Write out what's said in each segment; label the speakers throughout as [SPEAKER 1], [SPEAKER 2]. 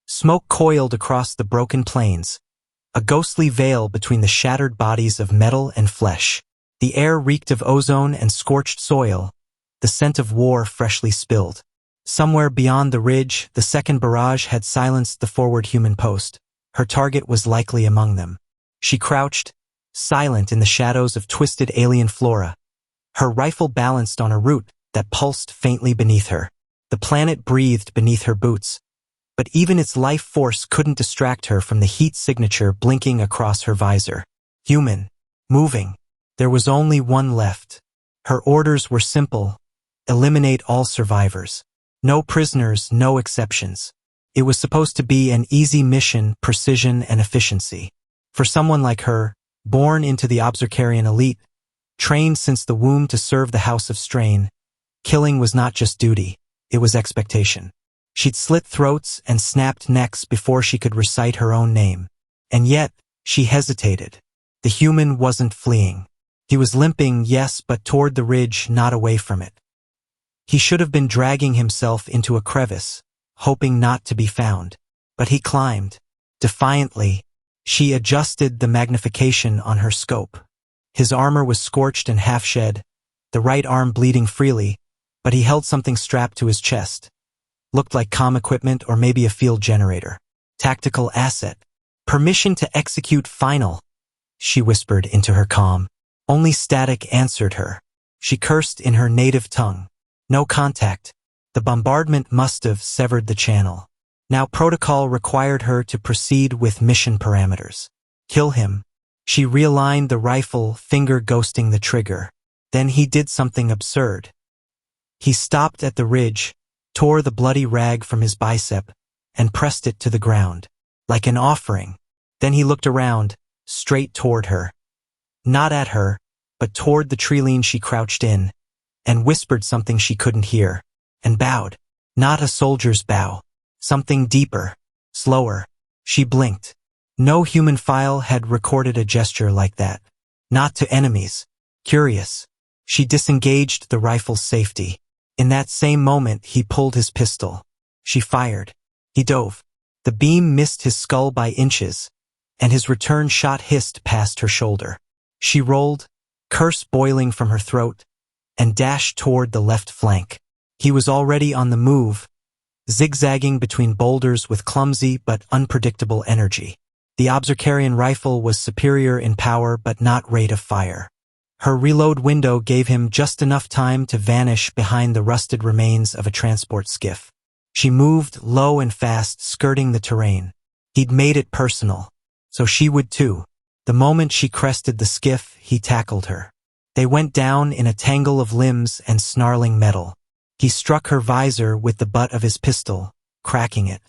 [SPEAKER 1] Smoke coiled across the broken plains, a ghostly veil between the shattered bodies of metal and flesh. The air reeked of ozone and scorched soil, the scent of war freshly spilled. Somewhere beyond the ridge, the second barrage had silenced the forward human post. Her target was likely among them. She crouched, silent in the shadows of twisted alien flora. Her rifle balanced on a root that pulsed faintly beneath her. The planet breathed beneath her boots, but even its life force couldn't distract her from the heat signature blinking across her visor. Human. Moving. There was only one left. Her orders were simple. Eliminate all survivors. No prisoners, no exceptions. It was supposed to be an easy mission, precision and efficiency. For someone like her, born into the Obsercarian elite, trained since the womb to serve the House of Strain, killing was not just duty, it was expectation. She'd slit throats and snapped necks before she could recite her own name. And yet, she hesitated. The human wasn't fleeing. He was limping, yes, but toward the ridge, not away from it. He should have been dragging himself into a crevice, hoping not to be found. But he climbed. Defiantly, she adjusted the magnification on her scope. His armor was scorched and half-shed, the right arm bleeding freely, but he held something strapped to his chest. Looked like comm equipment or maybe a field generator. Tactical asset. Permission to execute final, she whispered into her comm. Only static answered her. She cursed in her native tongue. No contact. The bombardment must have severed the channel. Now protocol required her to proceed with mission parameters. Kill him. She realigned the rifle, finger ghosting the trigger. Then he did something absurd. He stopped at the ridge, tore the bloody rag from his bicep, and pressed it to the ground, like an offering. Then he looked around, straight toward her. Not at her, but toward the tree-line she crouched in, and whispered something she couldn't hear, and bowed. Not a soldier's bow. Something deeper, slower. She blinked. No human file had recorded a gesture like that. Not to enemies. Curious. She disengaged the rifle's safety. In that same moment, he pulled his pistol. She fired. He dove. The beam missed his skull by inches, and his return shot hissed past her shoulder. She rolled, curse boiling from her throat, and dashed toward the left flank. He was already on the move, zigzagging between boulders with clumsy but unpredictable energy. The Obsercarian rifle was superior in power but not rate of fire. Her reload window gave him just enough time to vanish behind the rusted remains of a transport skiff. She moved low and fast, skirting the terrain. He'd made it personal, so she would too. The moment she crested the skiff, he tackled her. They went down in a tangle of limbs and snarling metal. He struck her visor with the butt of his pistol, cracking it.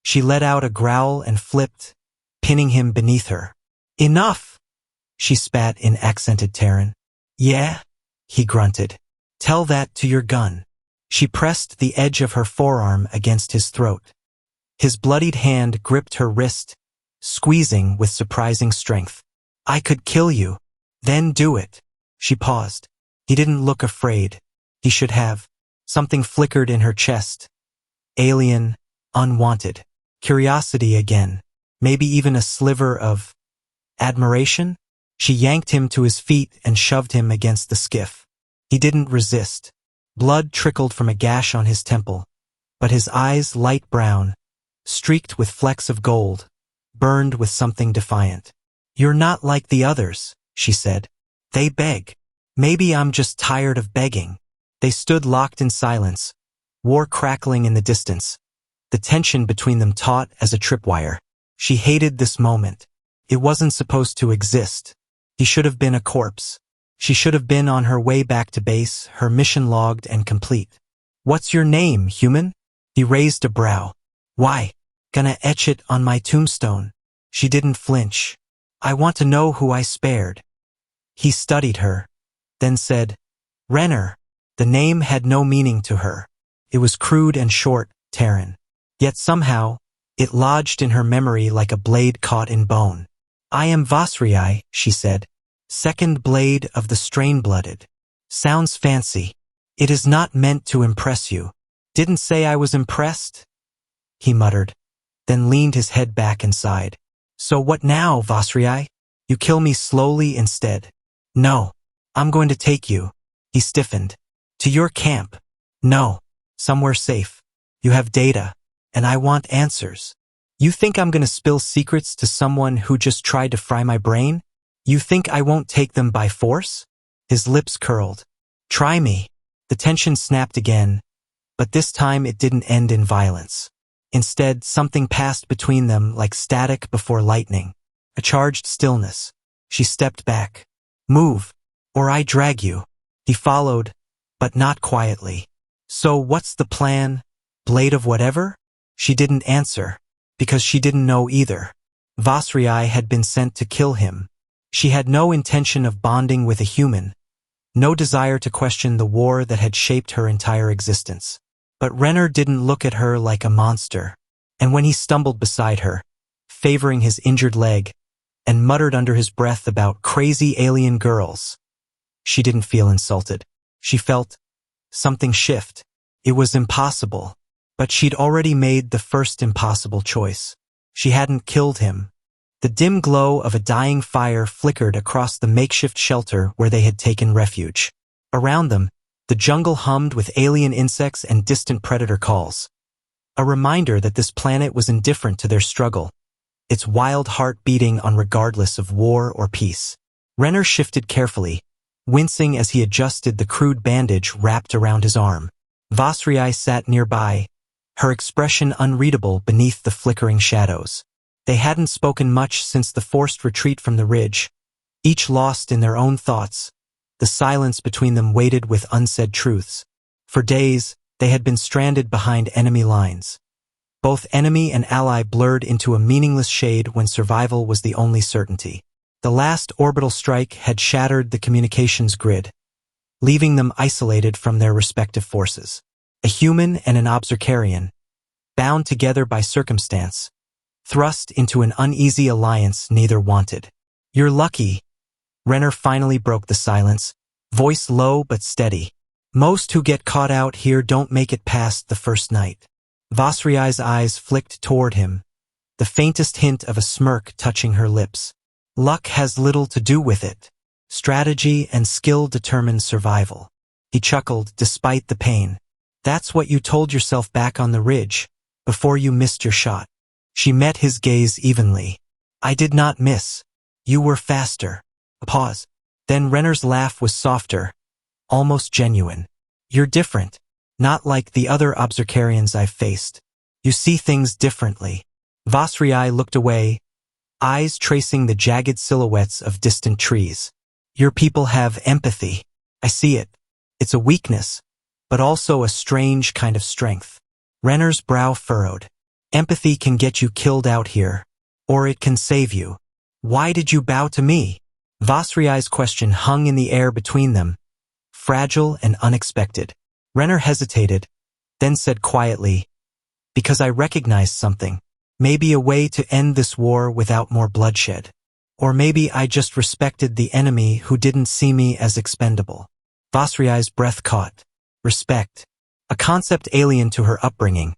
[SPEAKER 1] She let out a growl and flipped, pinning him beneath her. Enough! She spat in accented Terran. Yeah? He grunted. Tell that to your gun. She pressed the edge of her forearm against his throat. His bloodied hand gripped her wrist, squeezing with surprising strength. I could kill you. Then do it. She paused. He didn't look afraid. He should have. Something flickered in her chest. Alien, unwanted. Curiosity again. Maybe even a sliver of admiration? She yanked him to his feet and shoved him against the skiff. He didn't resist. Blood trickled from a gash on his temple, but his eyes, light brown, streaked with flecks of gold, burned with something defiant. You're not like the others, she said. They beg. Maybe I'm just tired of begging. They stood locked in silence, war crackling in the distance, the tension between them taut as a tripwire. She hated this moment. It wasn't supposed to exist. He should have been a corpse. She should have been on her way back to base, her mission logged and complete. What's your name, human? He raised a brow. Why? Gonna etch it on my tombstone. She didn't flinch. I want to know who I spared. He studied her, then said, Renner. The name had no meaning to her. It was crude and short, Terran. Yet somehow, it lodged in her memory like a blade caught in bone. I am Vasrii, she said. Second blade of the strain-blooded. Sounds fancy. It is not meant to impress you. Didn't say I was impressed? He muttered. then leaned his head back and sighed. So what now, Vasriai? You kill me slowly instead. No. I'm going to take you. He stiffened. To your camp. No. Somewhere safe. You have data. And I want answers. You think I'm going to spill secrets to someone who just tried to fry my brain? You think I won't take them by force? His lips curled. Try me. The tension snapped again, but this time it didn't end in violence. Instead, something passed between them like static before lightning. A charged stillness. She stepped back. Move, or I drag you. He followed, but not quietly. So what's the plan? Blade of whatever? She didn't answer, because she didn't know either. Vasriai had been sent to kill him. She had no intention of bonding with a human, no desire to question the war that had shaped her entire existence. But Renner didn't look at her like a monster, and when he stumbled beside her, favoring his injured leg, and muttered under his breath about crazy alien girls, she didn't feel insulted. She felt something shift. It was impossible, but she'd already made the first impossible choice. She hadn't killed him. The dim glow of a dying fire flickered across the makeshift shelter where they had taken refuge. Around them, the jungle hummed with alien insects and distant predator calls. A reminder that this planet was indifferent to their struggle, its wild heart beating on regardless of war or peace. Renner shifted carefully, wincing as he adjusted the crude bandage wrapped around his arm. Vasriai sat nearby, her expression unreadable beneath the flickering shadows. They hadn't spoken much since the forced retreat from the ridge, each lost in their own thoughts. The silence between them weighted with unsaid truths. For days, they had been stranded behind enemy lines. Both enemy and ally blurred into a meaningless shade when survival was the only certainty. The last orbital strike had shattered the communications grid, leaving them isolated from their respective forces. A human and an Obsercarian, bound together by circumstance, thrust into an uneasy alliance neither wanted. You're lucky. Renner finally broke the silence, voice low but steady. Most who get caught out here don't make it past the first night. Vasriai's eyes flicked toward him, the faintest hint of a smirk touching her lips. Luck has little to do with it. Strategy and skill determine survival. He chuckled despite the pain. That's what you told yourself back on the ridge, before you missed your shot. She met his gaze evenly. I did not miss. You were faster. A pause. Then Renner's laugh was softer, almost genuine. You're different. Not like the other Obsercarians I've faced. You see things differently. Vasriai looked away, eyes tracing the jagged silhouettes of distant trees. Your people have empathy. I see it. It's a weakness, but also a strange kind of strength. Renner's brow furrowed. Empathy can get you killed out here, or it can save you. Why did you bow to me? Vasriai's question hung in the air between them, fragile and unexpected. Renner hesitated, then said quietly, because I recognized something. Maybe a way to end this war without more bloodshed. Or maybe I just respected the enemy who didn't see me as expendable. Vasriai's breath caught. Respect. A concept alien to her upbringing,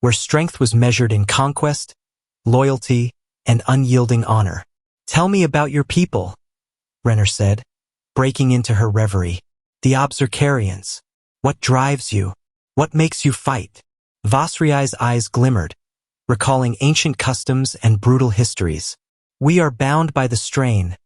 [SPEAKER 1] where strength was measured in conquest, loyalty, and unyielding honor. Tell me about your people, Renner said, breaking into her reverie. The Obsercarians. What drives you? What makes you fight? Vasriai's eyes glimmered, recalling ancient customs and brutal histories. We are bound by the strain,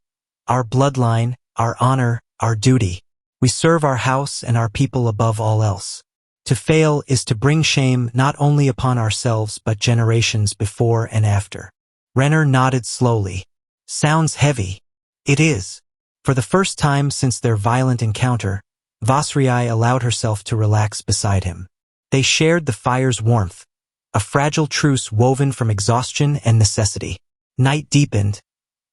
[SPEAKER 1] our bloodline, our honor, our duty. We serve our house and our people above all else. To fail is to bring shame not only upon ourselves but generations before and after. Renner nodded slowly. Sounds heavy. It is. For the first time since their violent encounter, Vasriai allowed herself to relax beside him. They shared the fire's warmth, a fragile truce woven from exhaustion and necessity. Night deepened,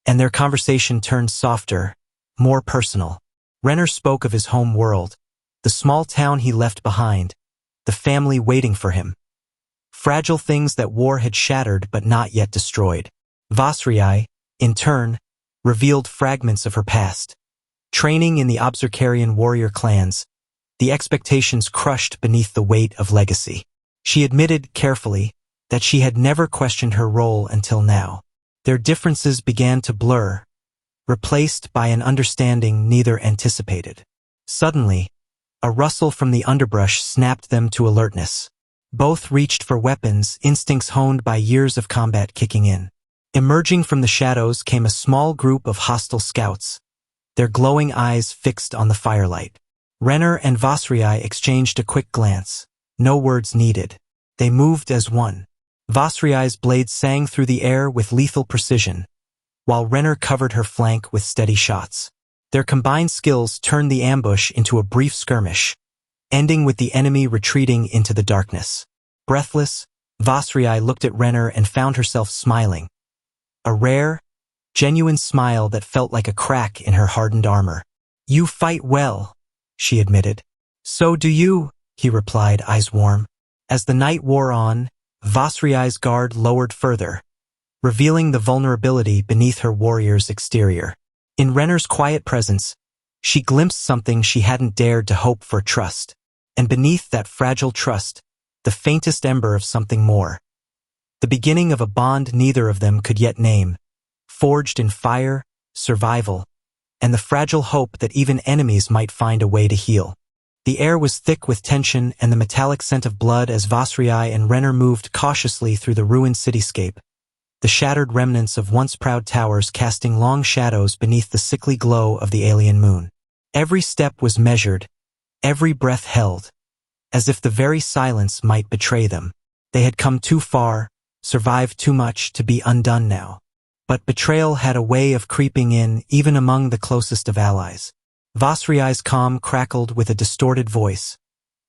[SPEAKER 1] and their conversation turned softer, more personal. Renner spoke of his home world, the small town he left behind, the family waiting for him. Fragile things that war had shattered but not yet destroyed. Vasriai, in turn, revealed fragments of her past. Training in the Obsercarian warrior clans, the expectations crushed beneath the weight of legacy. She admitted carefully, that she had never questioned her role until now. Their differences began to blur, replaced by an understanding neither anticipated. Suddenly, a rustle from the underbrush snapped them to alertness. Both reached for weapons, instincts honed by years of combat kicking in. Emerging from the shadows came a small group of hostile scouts, their glowing eyes fixed on the firelight. Renner and Vasriai exchanged a quick glance. No words needed. They moved as one. Vasriai's blade sang through the air with lethal precision, while Renner covered her flank with steady shots. Their combined skills turned the ambush into a brief skirmish, ending with the enemy retreating into the darkness. Breathless, Vasriai looked at Renner and found herself smiling. A rare, genuine smile that felt like a crack in her hardened armor. "You fight well," she admitted. "So do you," he replied, eyes warm. As the night wore on, Vasriai's guard lowered further, revealing the vulnerability beneath her warrior's exterior. In Renner's quiet presence, she glimpsed something she hadn't dared to hope for: trust. And beneath that fragile trust, the faintest ember of something more. The beginning of a bond neither of them could yet name, forged in fire, survival, and the fragile hope that even enemies might find a way to heal. The air was thick with tension and the metallic scent of blood as Vasriai and Renner moved cautiously through the ruined cityscape, the shattered remnants of once proud towers casting long shadows beneath the sickly glow of the alien moon. Every step was measured, every breath held, as if the very silence might betray them. They had come too far, survived too much to be undone now. But betrayal had a way of creeping in even among the closest of allies. Vasriai's calm crackled with a distorted voice,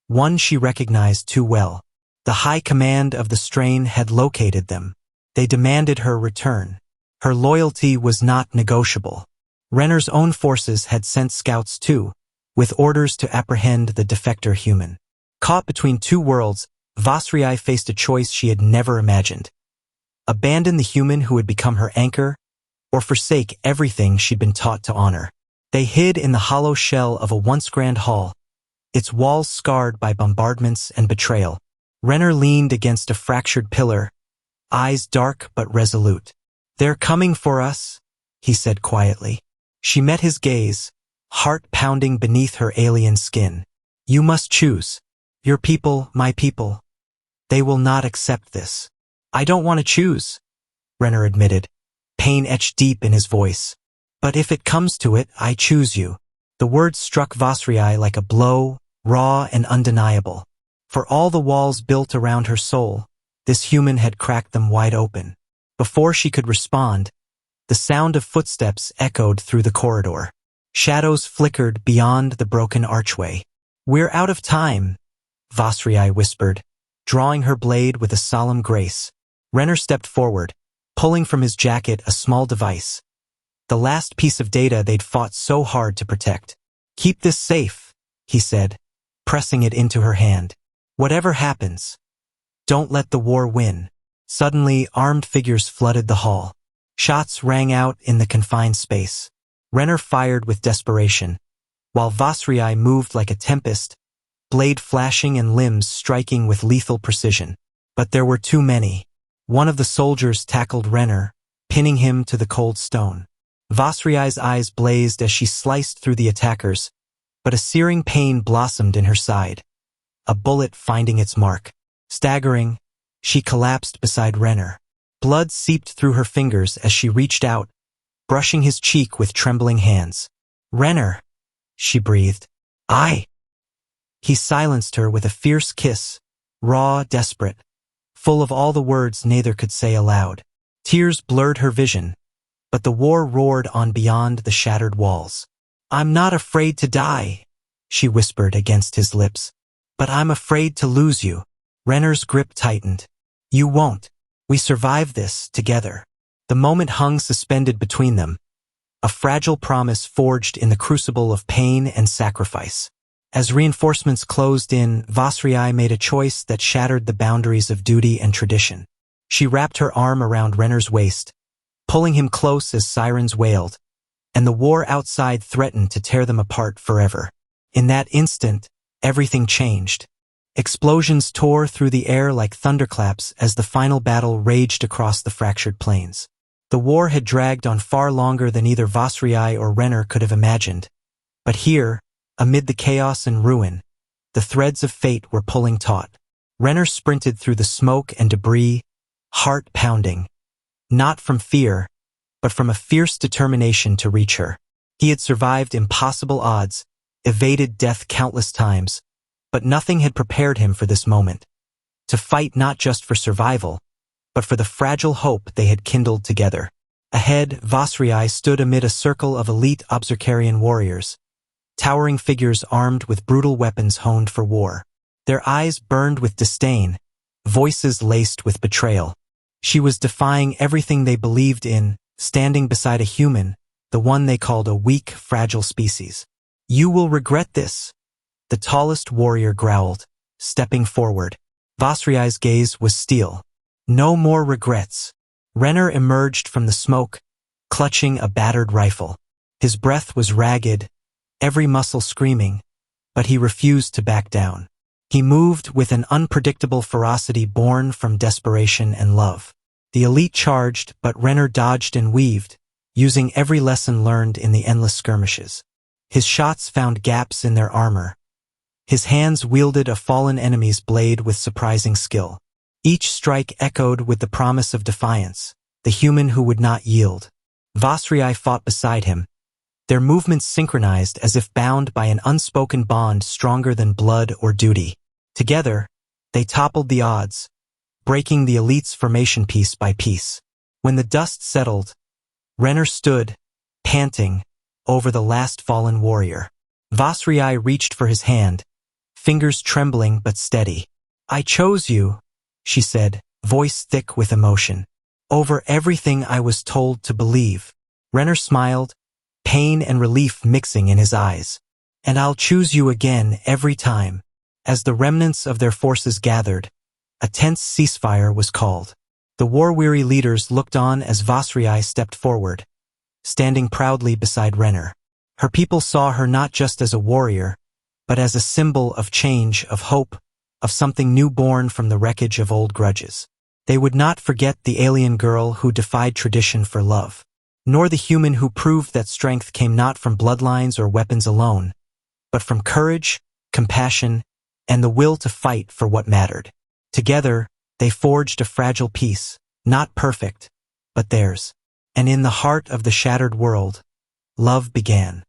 [SPEAKER 1] one she recognized too well. The high command of the strain had located them. They demanded her return. Her loyalty was not negotiable. Renner's own forces had sent scouts too, with orders to apprehend the defector human. Caught between two worlds, Vasriai faced a choice she had never imagined. Abandon the human who had become her anchor, or forsake everything she'd been taught to honor. They hid in the hollow shell of a once grand hall, its walls scarred by bombardments and betrayal. Renner leaned against a fractured pillar, eyes dark but resolute. "They're coming for us," he said quietly. She met his gaze, heart pounding beneath her alien skin. "You must choose. Your people, my people. They will not accept this." "I don't want to choose," Renner admitted, pain etched deep in his voice. "But if it comes to it, I choose you." The words struck Vasriai like a blow, raw and undeniable. For all the walls built around her soul, this human had cracked them wide open. Before she could respond, the sound of footsteps echoed through the corridor. Shadows flickered beyond the broken archway. "We're out of time," Vasriai whispered, drawing her blade with a solemn grace. Renner stepped forward, pulling from his jacket a small device, the last piece of data they'd fought so hard to protect. "Keep this safe," he said, pressing it into her hand. "Whatever happens, don't let the war win." Suddenly, armed figures flooded the hall. Shots rang out in the confined space. Renner fired with desperation, while Vasriai moved like a tempest, blade flashing and limbs striking with lethal precision. But there were too many. One of the soldiers tackled Renner, pinning him to the cold stone. Vasriai's eyes blazed as she sliced through the attackers, but a searing pain blossomed in her side, a bullet finding its mark. Staggering, she collapsed beside Renner. Blood seeped through her fingers as she reached out, brushing his cheek with trembling hands. "Renner," she breathed. "I." He silenced her with a fierce kiss, raw, desperate, full of all the words neither could say aloud. Tears blurred her vision, but the war roared on beyond the shattered walls. "I'm not afraid to die," she whispered against his lips, "but I'm afraid to lose you." Renner's grip tightened. "You won't. We survive this together." The moment hung suspended between them, a fragile promise forged in the crucible of pain and sacrifice. As reinforcements closed in, Vasriai made a choice that shattered the boundaries of duty and tradition. She wrapped her arm around Renner's waist, pulling him close as sirens wailed, and the war outside threatened to tear them apart forever. In that instant, everything changed. Explosions tore through the air like thunderclaps as the final battle raged across the fractured plains. The war had dragged on far longer than either Vasriai or Renner could have imagined. But here, amid the chaos and ruin, the threads of fate were pulling taut. Renner sprinted through the smoke and debris, heart pounding, not from fear, but from a fierce determination to reach her. He had survived impossible odds, evaded death countless times, but nothing had prepared him for this moment. To fight not just for survival, but for the fragile hope they had kindled together. Ahead, Vasriai stood amid a circle of elite Obsercarian warriors, towering figures armed with brutal weapons honed for war. Their eyes burned with disdain, voices laced with betrayal. She was defying everything they believed in, standing beside a human, the one they called a weak, fragile species. "You will regret this," the tallest warrior growled, stepping forward. Vasriai's gaze was steel. "No more regrets." Renner emerged from the smoke, clutching a battered rifle. His breath was ragged, every muscle screaming, but he refused to back down. He moved with an unpredictable ferocity born from desperation and love. The elite charged, but Renner dodged and weaved, using every lesson learned in the endless skirmishes. His shots found gaps in their armor. His hands wielded a fallen enemy's blade with surprising skill. Each strike echoed with the promise of defiance, the human who would not yield. Vasriai fought beside him, their movements synchronized as if bound by an unspoken bond stronger than blood or duty. Together, they toppled the odds, breaking the elite's formation piece by piece. When the dust settled, Renner stood, panting, over the last fallen warrior. Vasriai reached for his hand, fingers trembling but steady. "I chose you," she said, voice thick with emotion, "over everything I was told to believe." Renner smiled, pain and relief mixing in his eyes. "And I'll choose you again every time." As the remnants of their forces gathered, a tense ceasefire was called. The war-weary leaders looked on as Vasriai stepped forward, standing proudly beside Renner. Her people saw her not just as a warrior, but as a symbol of change, of hope, of something new born from the wreckage of old grudges. They would not forget the alien girl who defied tradition for love, nor the human who proved that strength came not from bloodlines or weapons alone, but from courage, compassion, and the will to fight for what mattered. Together, they forged a fragile peace, not perfect, but theirs. And in the heart of the shattered world, love began.